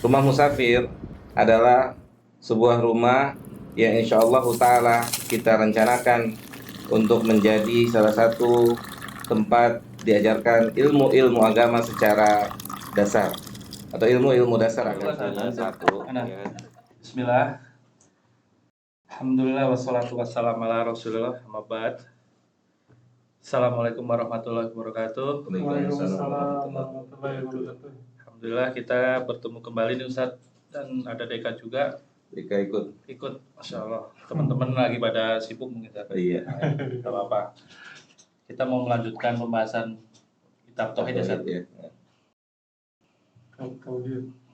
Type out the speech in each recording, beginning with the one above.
Rumah musafir adalah sebuah rumah yang insya Allah Ta'ala kita rencanakan untuk menjadi salah satu tempat diajarkan ilmu-ilmu agama secara dasar atau ilmu-ilmu dasar akan satu. Ya. Bismillah. Alhamdulillah wassalatu wassalamu ala Rasulillah. Amma ba'd. Assalamualaikum warahmatullahi wabarakatuh. Waalaikumsalam warahmatullahi wabarakatuh. Alhamdulillah kita bertemu kembali nih Ustaz, dan ada Deka juga. Deka ikut, Masya Allah. Teman-teman lagi pada sibuk mungkin. Iya. Tidak apa-apa. Kita mau melanjutkan pembahasan kitab Tauhid ya Ustaz. Ya.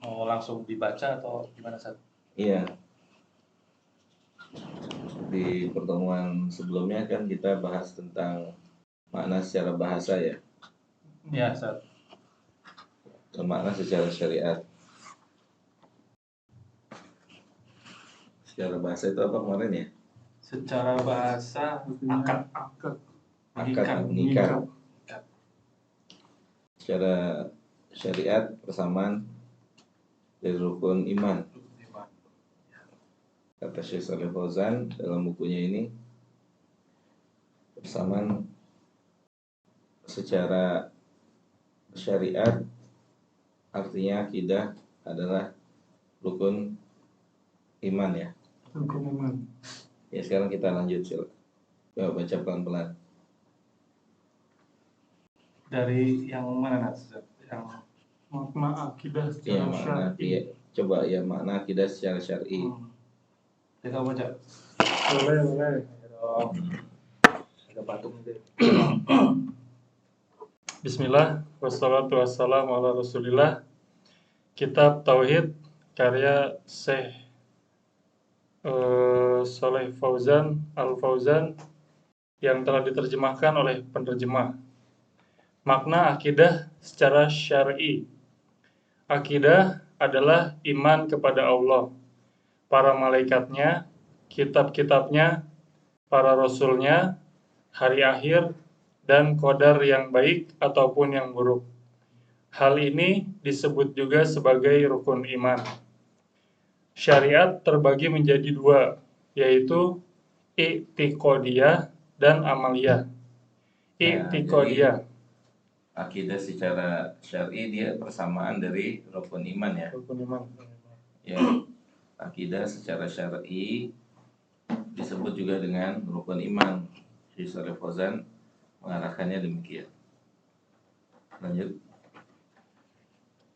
Mau langsung dibaca atau gimana Ustaz? Iya. Di pertemuan sebelumnya kan kita bahas tentang makna secara bahasa ya. Ya Ustaz. Dan makna secara syariat. Secara bahasa itu apa kemarin ya? Secara bahasa akad. Mengikat. Secara syariat persamaan dari rukun iman. Kata Syekh Shalih Fauzan dalam bukunya ini, persamaan secara syariat artinya akidah adalah rukun iman ya. Rukun iman. Ya sekarang kita lanjut coba baca pelan-pelan. Dari yang mana Ustaz? Yang Makna akidah Ya secara makna syar'i. coba ya makna akidah secara syar'i. Kita baca. Boleh. Ada patung itu. Bismillah, wassalatu wassalamu ala Rasulillah. Kitab Tauhid karya Syekh Shalih Fauzan Al-Fauzan yang telah diterjemahkan oleh penerjemah. Makna akidah secara syar'i. Akidah adalah iman kepada Allah, para malaikatnya, kitab-kitabnya, para rasulnya, hari akhir, dan qadar yang baik ataupun yang buruk. Hal ini disebut juga sebagai rukun iman. Syariat terbagi menjadi dua, yaitu i'tiqodiyah dan amaliyah. I'tiqodiyah. Akidah secara syar'i dia persamaan dari rukun iman ya. Rukun iman. Ya. Akidah secara syar'i disebut juga dengan rukun iman. Syekh Shalih Fauzan mengarahkannya demikian. Lanjut.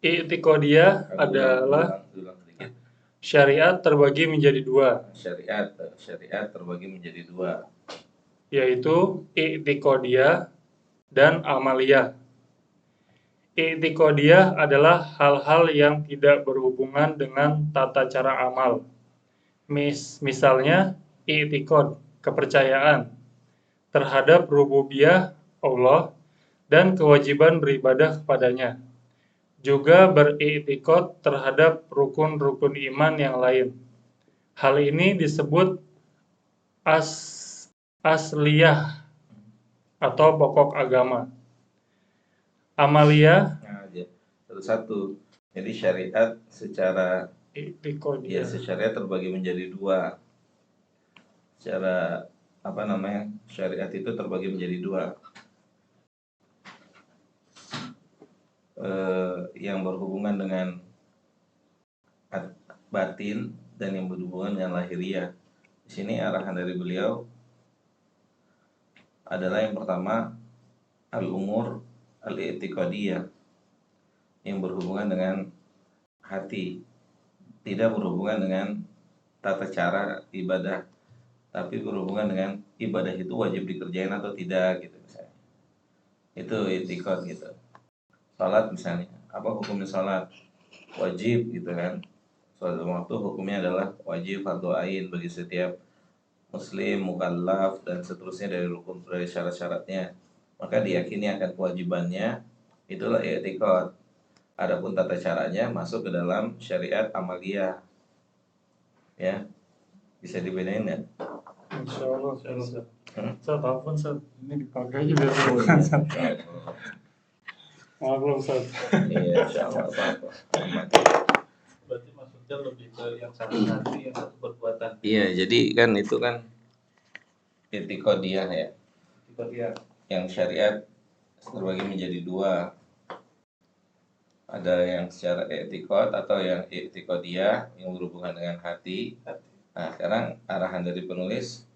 I'tiqodiyah adalah ulang sedikit. syariat terbagi menjadi dua, Syariat terbagi menjadi dua, yaitu i'tiqodiyah dan amaliyah. I'tiqodiyah adalah hal-hal yang tidak berhubungan dengan tata cara amal. Misalnya i'tiqod, kepercayaan terhadap rububiyah Allah dan kewajiban beribadah kepadanya. Juga beriktikad terhadap rukun-rukun iman yang lain. Hal ini disebut asliyah atau pokok agama. Amaliyah satu. Jadi syariat secara i'tiqadiyah. syariat terbagi menjadi dua. Secara syariat itu terbagi menjadi dua. Yang berhubungan dengan batin dan yang berhubungan dengan lahiriah. Di sini arahan dari beliau adalah yang pertama al-umur al-i'tiqadiyah yang berhubungan dengan hati, tidak berhubungan dengan tata cara ibadah, tapi berhubungan dengan ibadah itu wajib dikerjain atau tidak gitu misalnya. Itu i'tiqad gitu. Salat misalnya, apa hukumnya salat? Wajib gitu kan. Salat waktu hukumnya adalah wajib fardu ain bagi setiap muslim, mukallaf dan seterusnya dari syarat-syaratnya. Maka diyakini akan kewajibannya, itulah i'tiqad. Adapun tata caranya masuk ke dalam syariat amaliyah. Ya. Bisa dibedain enggak? Insyaallah. Ustaz, apapun Ustaz, ini dipakai Oh, juga. iya. Maaf Ustaz. Iya, insyaallah apa-apa. Berarti maksudnya lebih ke yang satu hati, yang satu perbuatan. Iya, jadi kan itu kan etikodiah ya, Itu dia. yang syariat terbagi menjadi dua. Ada yang secara etikot atau yang etikodiah yang berhubungan dengan hati. Nah, sekarang arahan dari penulis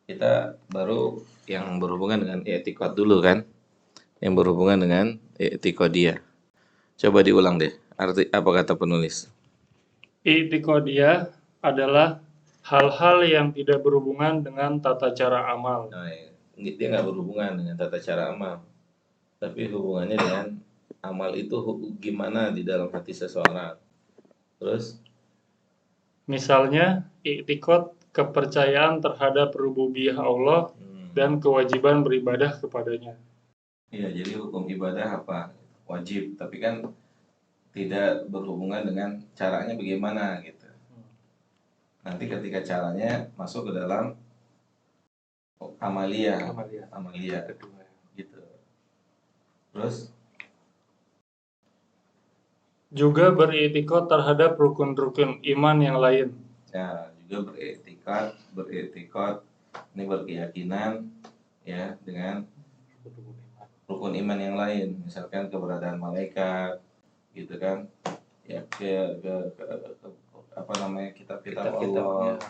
kita baru yang berhubungan dengan etikot dulu kan, yang berhubungan dengan etikodiah. Coba diulang deh, arti apa kata penulis? I'tiqadiyah adalah hal-hal yang tidak berhubungan dengan tata cara amal. Nah, dia nggak berhubungan dengan tata cara amal, tapi hubungannya dengan amal itu gimana di dalam hati seseorang. Terus, Misalnya, i'tiqad kepercayaan terhadap rububiyah Allah dan kewajiban beribadah kepadanya. iya, jadi hukum ibadah apa? Wajib, tapi kan tidak berhubungan dengan caranya bagaimana gitu. Nanti ketika caranya masuk ke dalam amalia Kedua. gitu. Terus, Juga beriktikad terhadap rukun-rukun iman yang lain. ya juga beriktikad ini berkeyakinan ya dengan rukun iman yang lain, misalkan keberadaan malaikat gitu kan, ya apa namanya kitab-kitab Allah,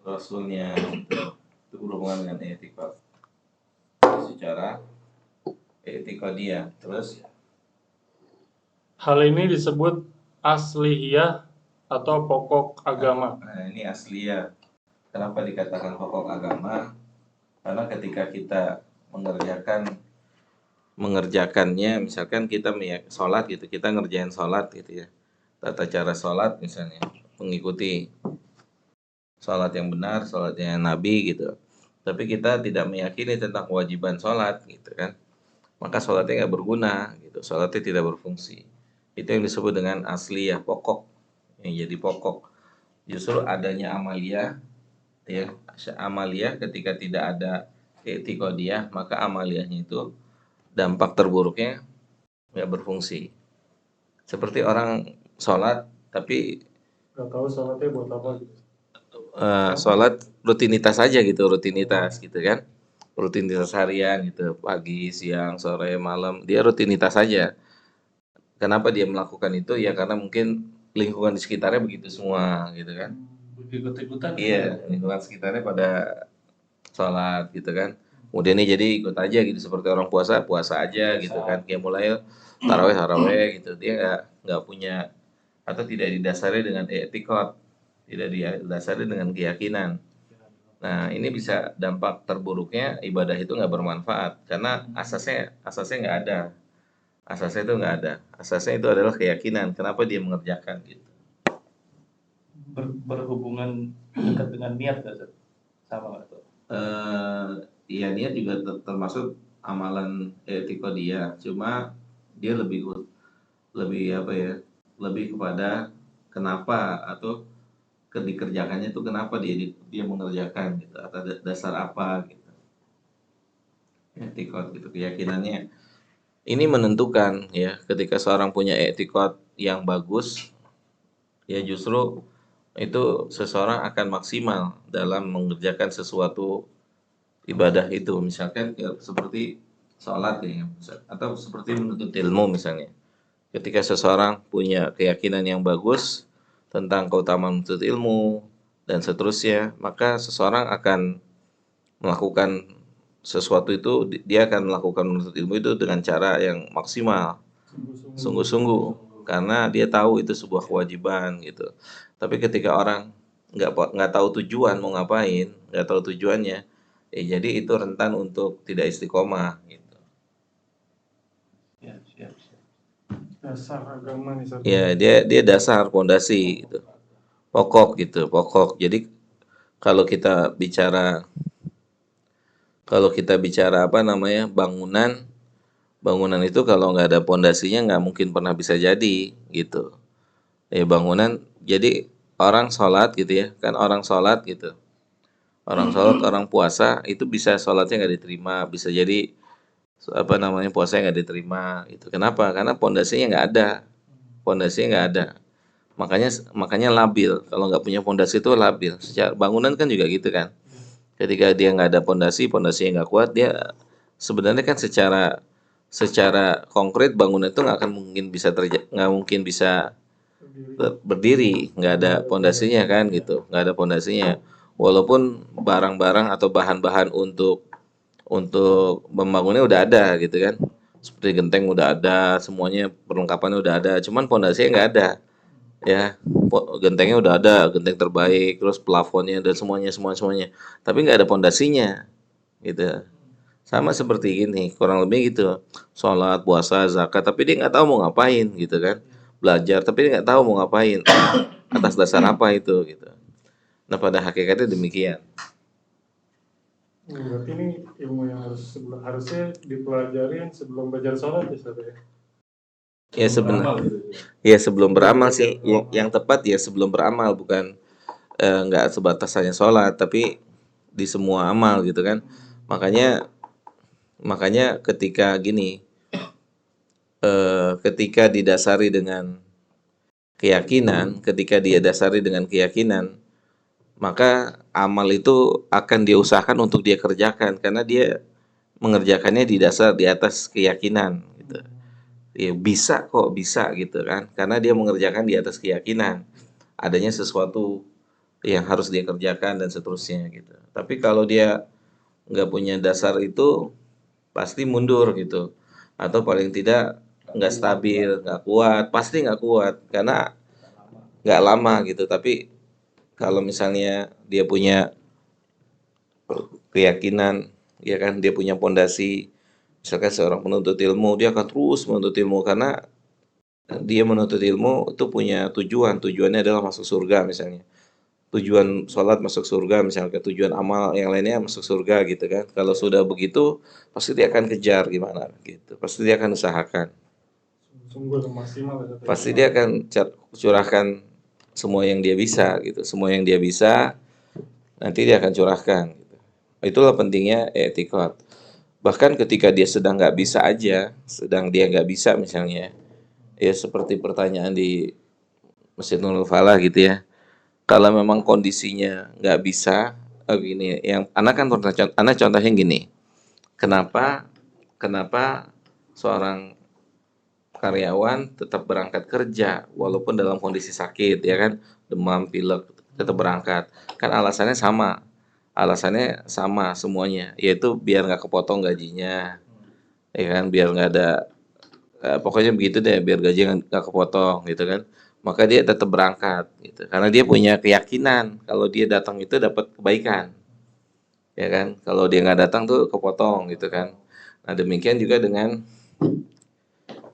Rasulnya gitu. Itu berhubungan dengan etikad secara etikadiah. Terus Hal ini disebut asliyah atau pokok agama. nah, ini asliyah. Kenapa dikatakan pokok agama? Karena ketika kita mengerjakannya, misalkan kita sholat gitu, kita ngerjain sholat gitu ya, tata cara sholat misalnya, mengikuti sholat yang benar, sholatnya Nabi gitu, tapi kita tidak meyakini tentang kewajiban sholat gitu kan, maka sholatnya nggak berguna gitu, sholatnya tidak berfungsi. Itu yang disebut dengan asliyah, pokok, yang jadi pokok. Justru adanya amaliyah ya, amaliyah ketika tidak ada etikodiah, maka amaliyahnya itu dampak terburuknya nggak berfungsi. Seperti orang sholat tapi Gak tahu sholatnya buat apa gitu. sholat rutinitas aja gitu, rutinitas gitu kan, rutinitas harian gitu, pagi, siang, sore, malam, dia rutinitas saja. Kenapa dia melakukan itu? Ya karena mungkin lingkungan di sekitarnya begitu semua gitu kan. Ikut-ikutan. Iya, lingkungan sekitarnya pada sholat gitu kan. Kemudian ini jadi ikut aja gitu, seperti orang puasa aja gitu kan. Kayak mulai taraweh gitu. Dia nggak punya atau tidak didasari dengan etikot, tidak didasari dengan keyakinan. Nah, ini bisa dampak terburuknya ibadah itu nggak bermanfaat karena asasnya nggak ada. Asasnya itu nggak ada. Asasnya itu adalah keyakinan. Kenapa dia mengerjakan gitu. Berhubungan dekat dengan niat nggak Ustaz? Sama nggak tuh? Iya, niat juga termasuk amalan etikodiah. Cuma dia lebih apa ya? Lebih kepada kenapa atau dikerjakannya itu kenapa dia mengerjakan gitu, atau dasar apa gitu. Etikot gitu, keyakinannya. Ini menentukan ya, ketika seorang punya etikot yang bagus, ya justru itu seseorang akan maksimal dalam mengerjakan sesuatu ibadah itu, misalkan seperti sholat ya, atau seperti menuntut ilmu misalnya. Ketika seseorang punya keyakinan yang bagus tentang keutamaan menuntut ilmu dan seterusnya, maka seseorang akan melakukan sesuatu itu, dia akan melakukan menuntut ilmu itu dengan cara yang maksimal, sungguh-sungguh, karena dia tahu itu sebuah kewajiban gitu. Tapi ketika orang nggak tahu tujuan mau ngapain, nggak tahu tujuannya, jadi itu rentan untuk tidak istiqomah gitu. Siap. Dasar agama nih. Ya, dia dasar, pondasi gitu. Pokok gitu, pokok. Jadi kalau kita bicara apa namanya, bangunan itu kalau nggak ada pondasinya nggak mungkin pernah bisa jadi gitu. Bangunan, jadi orang sholat gitu ya, kan orang sholat gitu. Orang sholat, orang puasa itu bisa sholatnya nggak diterima, bisa jadi apa namanya puasanya nggak diterima. Itu kenapa? Karena pondasinya nggak ada. Makanya labil. Kalau nggak punya pondasi itu labil. Secara bangunan kan juga gitu kan. Ketika dia nggak ada pondasinya nggak kuat, dia sebenarnya kan secara secara konkret bangunan itu nggak mungkin bisa berdiri, nggak ada pondasinya kan gitu, nggak ada pondasinya. Walaupun barang-barang atau bahan-bahan untuk membangunnya udah ada gitu kan, seperti genteng udah ada, semuanya perlengkapannya udah ada, cuman pondasinya nggak ada ya. Gentengnya udah ada, genteng terbaik, terus plafonnya dan semuanya, tapi nggak ada pondasinya gitu. Sama seperti gini, kurang lebih gitu. Sholat, puasa, zakat, tapi dia nggak tahu mau ngapain gitu kan. Belajar, tapi dia nggak tahu mau ngapain. Atas dasar apa itu gitu. Nah pada hakikatnya demikian. Berarti ini ilmu yang harusnya dipelajarin sebelum belajar sholat ya, Ustaz ya? Ya sebenarnya, ya sebelum beramal sih. Yang tepat ya sebelum beramal, bukan nggak sebatas hanya sholat, tapi di semua amal gitu kan. Makanya makanya ketika didasari dengan ketika dia dasari dengan keyakinan, maka amal itu akan dia usahakan untuk dia kerjakan karena dia mengerjakannya di atas keyakinan gitu. Ya, bisa kok, bisa gitu kan, karena dia mengerjakan di atas keyakinan adanya sesuatu yang harus dia kerjakan dan seterusnya gitu. Tapi kalau dia nggak punya dasar itu, pasti mundur gitu, atau paling tidak nggak stabil, nggak kuat, pasti nggak kuat karena nggak lama gitu. Tapi kalau misalnya dia punya keyakinan, ya kan, dia punya pondasi, misalkan seorang penuntut ilmu, dia akan terus menuntut ilmu karena dia menuntut ilmu itu punya tujuannya adalah masuk surga misalnya. Tujuan sholat masuk surga misalnya, tujuan amal yang lainnya masuk surga gitu kan. Kalau sudah begitu, pasti dia akan kejar gimana gitu. Pasti dia akan usahakan. Sungguh maksimal ya, Ustaz ya? Pasti dia akan curahkan semua yang dia bisa gitu. Semua yang dia bisa nanti dia akan curahkan gitu. Itulah pentingnya etikot. Bahkan ketika dia sedang nggak bisa aja, sedang dia nggak bisa misalnya, ya seperti pertanyaan di Masjid Nurul Falah gitu ya. Kalau memang kondisinya nggak bisa, gini, yang anak contohnya gini, kenapa kenapa seorang karyawan tetap berangkat kerja walaupun dalam kondisi sakit ya kan, demam, pilek, tetap berangkat, kan alasannya sama semuanya, yaitu biar nggak kepotong gajinya, ya kan, biar nggak ada, pokoknya begitu deh, biar gaji nggak kepotong gitu kan. Maka dia tetap berangkat gitu karena dia punya keyakinan kalau dia datang itu dapat kebaikan, ya kan. Kalau dia nggak datang tuh kepotong gitu kan. Nah demikian juga dengan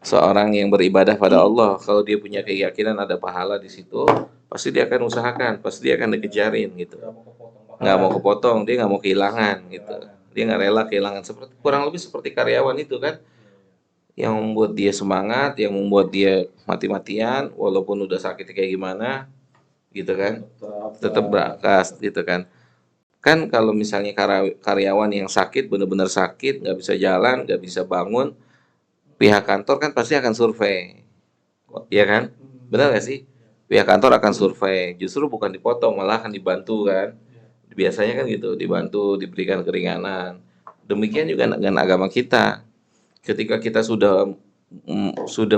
seorang yang beribadah pada Allah, kalau dia punya keyakinan ada pahala di situ, pasti dia akan usahakan, pasti dia akan dikejarin gitu. Nggak mau kepotong, dia nggak mau kehilangan gitu. Dia nggak rela kehilangan, seperti kurang lebih seperti karyawan itu kan, yang membuat dia semangat, yang membuat dia mati-matian, walaupun udah sakit kayak gimana, gitu kan, tetap berangkat, gitu kan. Kan kalau misalnya karyawan yang sakit, benar-benar sakit, nggak bisa jalan, nggak bisa bangun, pihak kantor kan pasti akan survei, ya kan? Benar nggak sih? Pihak kantor akan survei, justru bukan dipotong, malah akan dibantu kan? Biasanya kan gitu, dibantu, diberikan keringanan. Demikian juga dengan agama kita. Ketika kita sudah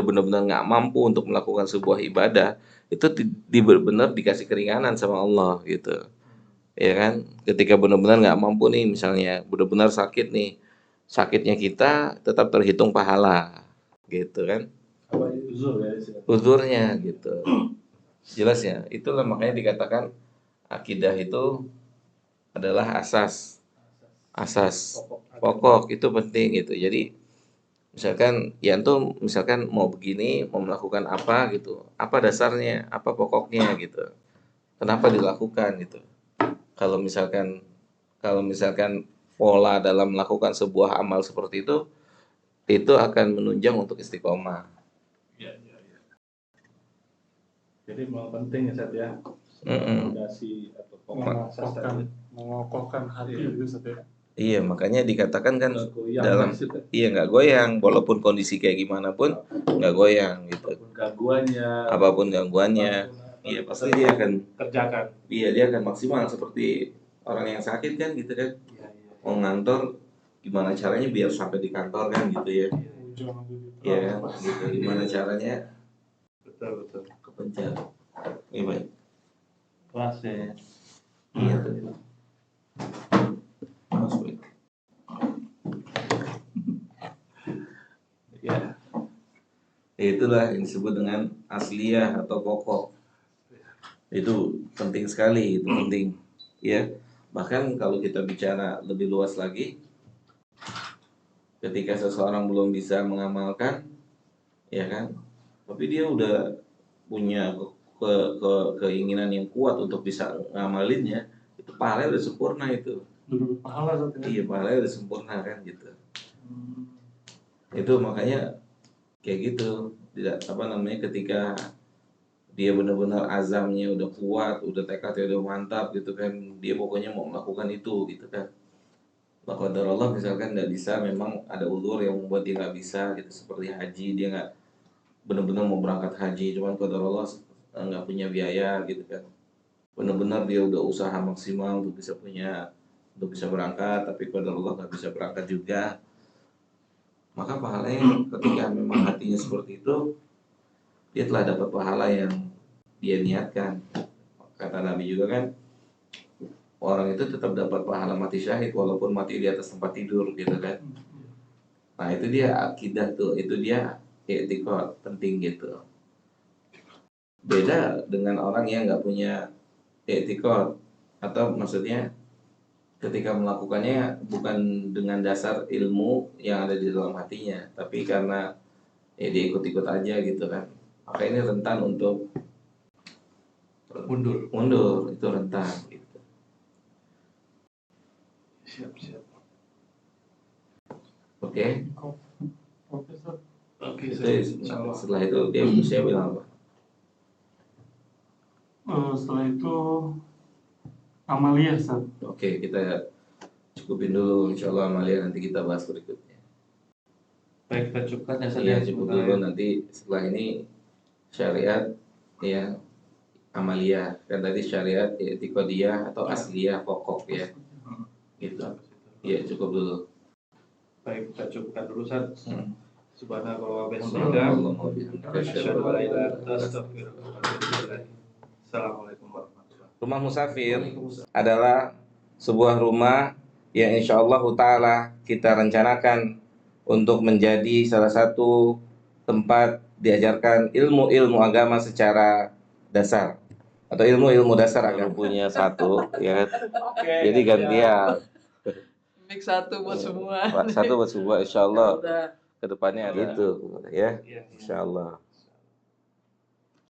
benar-benar nggak mampu untuk melakukan sebuah ibadah, itu benar-benar dikasih keringanan sama Allah gitu, ya kan. Ketika benar-benar nggak mampu nih, misalnya benar-benar sakit nih, sakitnya kita tetap terhitung pahala gitu kan, uzurnya gitu, jelas ya. Itulah makanya dikatakan akidah itu adalah asas asas pokok, itu penting gitu. Jadi misalkan ya tuh, misalkan mau begini, mau melakukan apa gitu, apa dasarnya, apa pokoknya gitu, kenapa dilakukan gitu. Kalau misalkan kalau misalkan pola dalam melakukan sebuah amal seperti itu akan menunjang untuk istiqomah. Ya, ya, ya. Jadi memang penting ya, Ustaz ya. Mm-mm. Fondasi atau pokok asas tadi. mengokohkan hati Iya. itu, Ustaz ya. Iya, makanya dikatakan kan Nggak goyang, dalam maksudnya. iya nggak goyang, walaupun kondisi kayak gimana pun nggak goyang gitu. Apapun gangguannya, Apapun gangguannya, iya pasti dia akan kerjakan. dia akan maksimal seperti orang yang sakit kan gitu kan. Iya, iya. Mau ngantor gimana caranya biar sampai di kantor kan gitu ya. Jangan begitu. Iya kan, gitu. Gimana caranya Betul, betul. kepencet. Iya baik. Proses. Iya tuh. Mas baik. Ya, Itulah yang disebut dengan asliyah atau pokok. Itu penting sekali, itu penting. Ya, bahkan kalau kita bicara lebih luas lagi, ketika seseorang belum bisa mengamalkan, ya kan, tapi dia udah punya keinginan yang kuat untuk bisa ngamalinnya, itu pahala udah sempurna itu. Dulu pahala Ustaz, ya. Iya, pahala udah sempurna kan gitu. Itu makanya kayak gitu, tidak apa namanya, ketika dia benar-benar azamnya udah kuat, udah tekadnya udah mantap gitu kan, dia pokoknya mau melakukan itu gitu kan. Qadar Allah misalkan nggak bisa, memang ada ulur yang membuat dia nggak bisa gitu, seperti haji, dia nggak benar-benar mau berangkat haji, cuman qadar Allah nggak punya biaya gitu kan. Benar-benar dia udah usaha maksimal untuk bisa berangkat, tapi qadar Allah nggak bisa berangkat juga. Maka pahalanya ketika memang hatinya seperti itu, dia telah dapat pahala yang dia niatkan. Kata Nabi juga kan, orang itu tetap dapat pahala mati syahid walaupun mati di atas tempat tidur gitu kan. Nah itu dia akidah tuh, itu dia i'tiqad, penting gitu. Beda dengan orang yang nggak punya i'tiqad, atau maksudnya ketika melakukannya bukan dengan dasar ilmu yang ada di dalam hatinya, tapi karena ya dia ikut-ikut aja gitu kan. Maka ini rentan untuk mundur, itu rentan gitu. siap. Oke. Oke Ustaz. Oke, Jadi, setelah itu dia saya bilang apa? Setelah itu amaliyah Ustaz. Oke, kita cukupin dulu, insya Allah amalia nanti kita bahas berikutnya. Baik, kita cukupkan ya Ustaz. Iya, cukup dulu, nanti setelah ini syariat ya, amalia. Kan tadi syariat i'tiqadiyah atau asliyah, pokok ya. Gitu. Iya, cukup dulu. Baik, kita cukupkan dulu Ustaz. Subhanallah wa bihamdihi. Subhanallah wa bihamdihi. Asyhadu an la ilaha illa anta astaghfiruka wa atubu ilaik. Assalamualaikum warahmatullahi wabarakatuh. Rumah musafir adalah sebuah rumah yang insya Allah ta'ala kita rencanakan untuk menjadi salah satu tempat diajarkan ilmu-ilmu agama secara dasar, atau ilmu-ilmu dasar agama. Punya satu ya, jadi gantian. Mix satu buat semua. Satu buat semua, insya Allah Udah. kedepannya ada itu ya, Iya. insya Allah.